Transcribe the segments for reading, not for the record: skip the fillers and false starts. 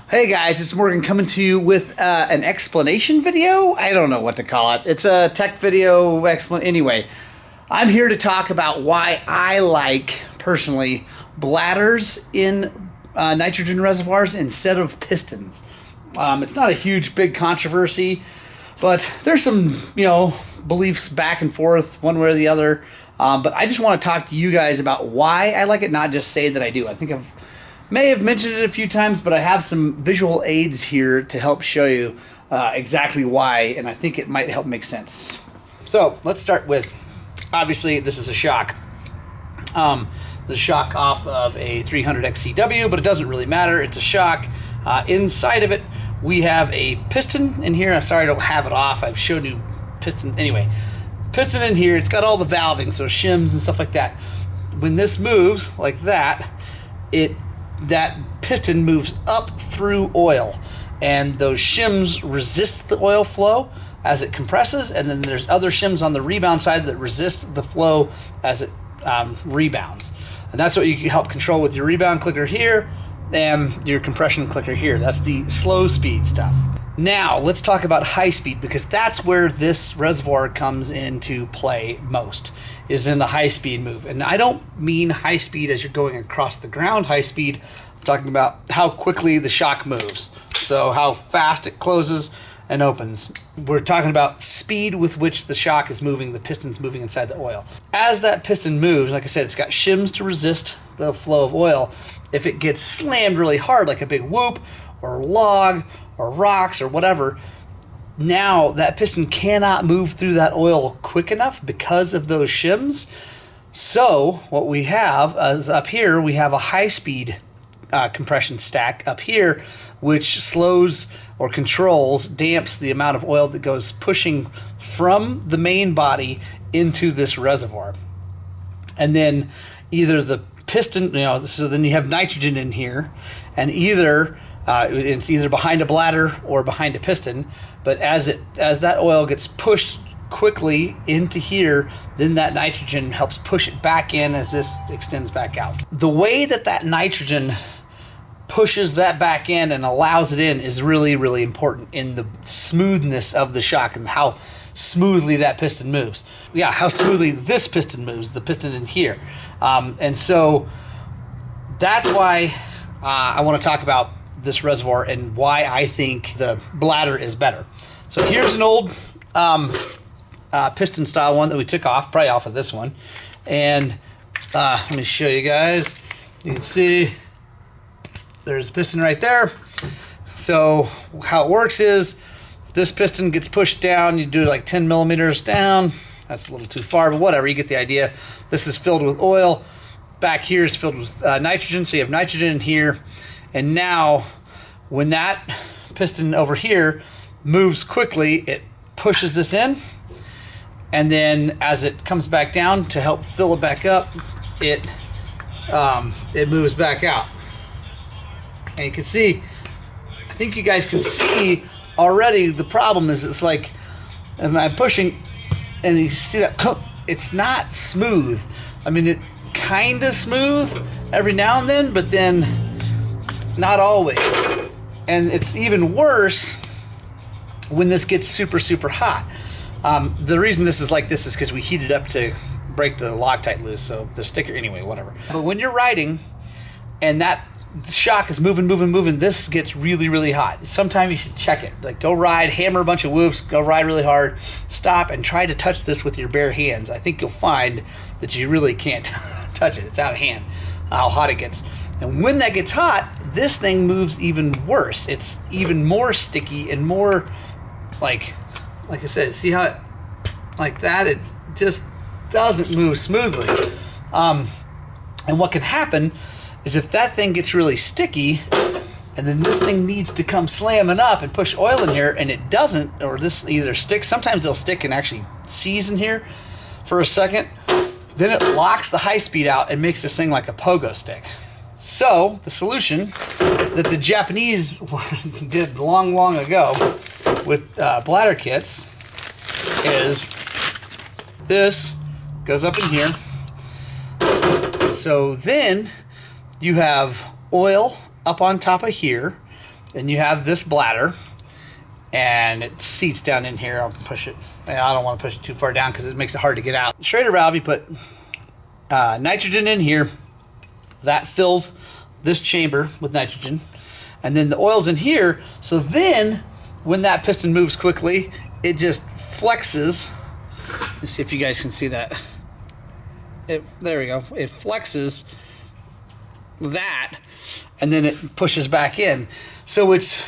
Hey guys, it's Morgan coming to you with an explanation video. I don't know what to call it. It's a tech video Anyway, I'm here to talk about why I like, personally, bladders in nitrogen reservoirs instead of pistons. It's not a huge, big controversy, but there's some, beliefs back and forth one way or the other. But I just want to talk to you guys about why I like it, not just say that I do. I think I may have mentioned it a few times, but I have some visual aids here to help show you exactly why, and I think it might help make sense. So let's start with, obviously, this is a shock. The shock off of a 300 XCW, but it doesn't really matter. It's a shock. Inside of it, we have a piston in here. I'm sorry I don't have it off. I've showed you piston. Anyway, piston in here. It's got all the valving, so shims and stuff like that. When this moves like that, that piston moves up through oil, and those shims resist the oil flow as it compresses, and then there's other shims on the rebound side that resist the flow as it rebounds. And that's what you can help control with your rebound clicker here and your compression clicker here. That's the slow speed stuff. Now let's talk about high speed, because that's where this reservoir comes into play most, is in the high speed move. And I don't mean high speed as you're going across the ground high speed. I'm talking about how quickly the shock moves. So how fast it closes and opens. We're talking about speed with which the shock is moving, the piston's moving inside the oil. As that piston moves, like I said, it's got shims to resist the flow of oil. If it gets slammed really hard, like a big whoop or log or rocks or whatever, now that piston cannot move through that oil quick enough because of those shims. So what we have is up here, we have a high-speed compression stack up here, which slows or controls, damps the amount of oil that goes pushing from the main body into this reservoir. And then either the piston, so then you have nitrogen in here, and it's either behind a bladder or behind a piston. But as that oil gets pushed quickly into here, then that nitrogen helps push it back in as this extends back out. The way that nitrogen pushes that back in and allows it in is really, really important in the smoothness of the shock and how smoothly that piston moves. Yeah, how smoothly this piston moves, the piston in here. And so that's why I want to talk about this reservoir and why I think the bladder is better. So here's an old piston style one that we took off, probably off of this one. And let me show you guys. You can see there's a piston right there. So how it works is this piston gets pushed down. You do like 10 millimeters down. That's a little too far, but whatever, you get the idea. This is filled with oil. Back here is filled with nitrogen, so you have nitrogen in here. And now, when that piston over here moves quickly, it pushes this in. And then as it comes back down to help fill it back up, it moves back out. And you can see, I think you guys can see already the problem is it's like, if I'm pushing, and you see that it's not smooth. I mean, it kind of smooth every now and then, but then not always. And it's even worse when this gets super, super hot. The reason this is like this is because we heat it up to break the Loctite loose, so the sticker, anyway, whatever. But when you're riding and that shock is moving, this gets really, really hot. Sometime you should check it. Like, go ride, hammer a bunch of whoops, go ride really hard, stop and try to touch this with your bare hands. I think you'll find that you really can't touch it. It's out of hand how hot it gets. And when that gets hot, this thing moves even worse. It's even more sticky and more like I said, see how it, like that, it just doesn't move smoothly. And what can happen is if that thing gets really sticky, and then this thing needs to come slamming up and push oil in here, and it doesn't, or this either sticks, sometimes they'll stick and actually seize in here for a second, then it locks the high speed out and makes this thing like a pogo stick. So the solution that the Japanese did long, long ago with bladder kits is this goes up in here. So then you have oil up on top of here. then you have this bladder, and it seats down in here. I'll push it. I don't want to push it too far down because it makes it hard to get out. Schrader valve, you put nitrogen in here. That fills this chamber with nitrogen, and then the oil's in here. So then when that piston moves quickly, it just flexes. Let's see if you guys can see that. There we go. It flexes that, and then it pushes back in. So it's,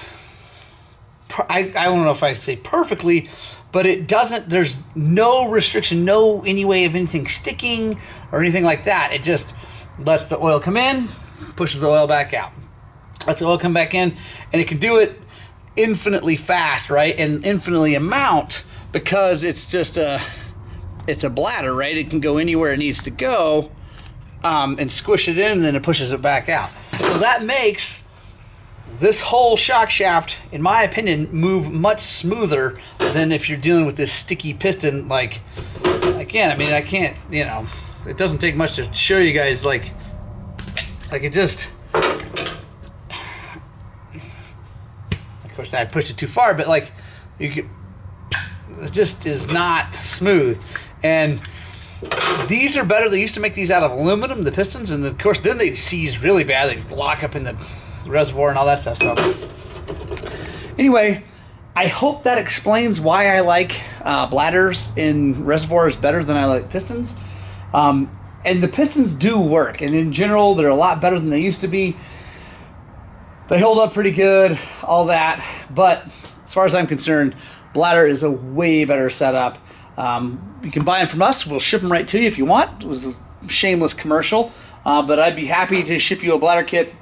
I don't know if I say perfectly, but it doesn't, there's no restriction, no any way of anything sticking or anything like that. It just lets the oil come in, pushes the oil back out. Lets the oil come back in, and it can do it infinitely fast, right? And infinitely amount, because it's just it's a bladder, right? It can go anywhere it needs to go, and squish it in, and then it pushes it back out. So that makes this whole shock shaft, in my opinion, move much smoother than if you're dealing with this sticky piston. Like, again, I mean, I can't, you know, it doesn't take much to show you guys, like it just, of course I pushed it too far, but like, it just is not smooth. And these are better. They used to make these out of aluminum, the pistons, and of course then they'd seize really bad. They'd lock up in the reservoir and all that stuff. So anyway, I hope that explains why I like bladders in reservoirs better than I like pistons. And the pistons do work, and in general they're a lot better than they used to be. They hold up pretty good, all that. But as far as I'm concerned, bladder is a way better setup. You can buy them from us. We'll ship them right to you if you want. It was a shameless commercial, but I'd be happy to ship you a bladder kit.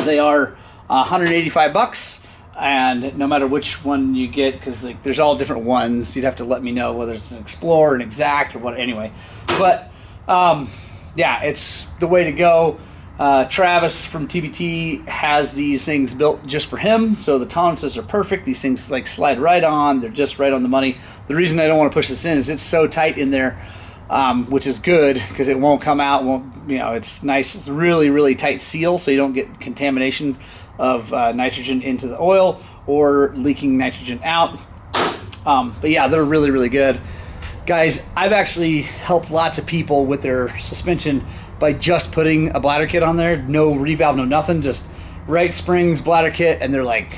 They are $185, and no matter which one you get, because like, there's all different ones, you'd have to let me know whether it's an Explorer, an Exact, or what. Anyway, but yeah, it's the way to go. Travis from TBT has these things built just for him, so the tolerances are perfect. These things like slide right on. They're just right on the money. The reason I don't want to push this in is it's so tight in there, which is good because it won't come out. Won't, you know, it's nice. It's really, really tight seal, so you don't get contamination of nitrogen into the oil or leaking nitrogen out. But yeah, they're really, really good. Guys, I've actually helped lots of people with their suspension by just putting a bladder kit on there. No revalve, no nothing, just right springs, bladder kit, and they're like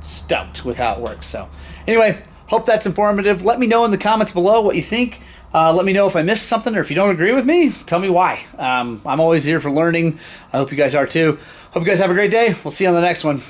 stoked with how it works. So anyway, hope that's informative. Let me know in the comments below what you think. Let me know if I missed something, or if you don't agree with me, tell me why. I'm always here for learning. I hope you guys are too. Hope you guys have a great day. We'll see you on the next one.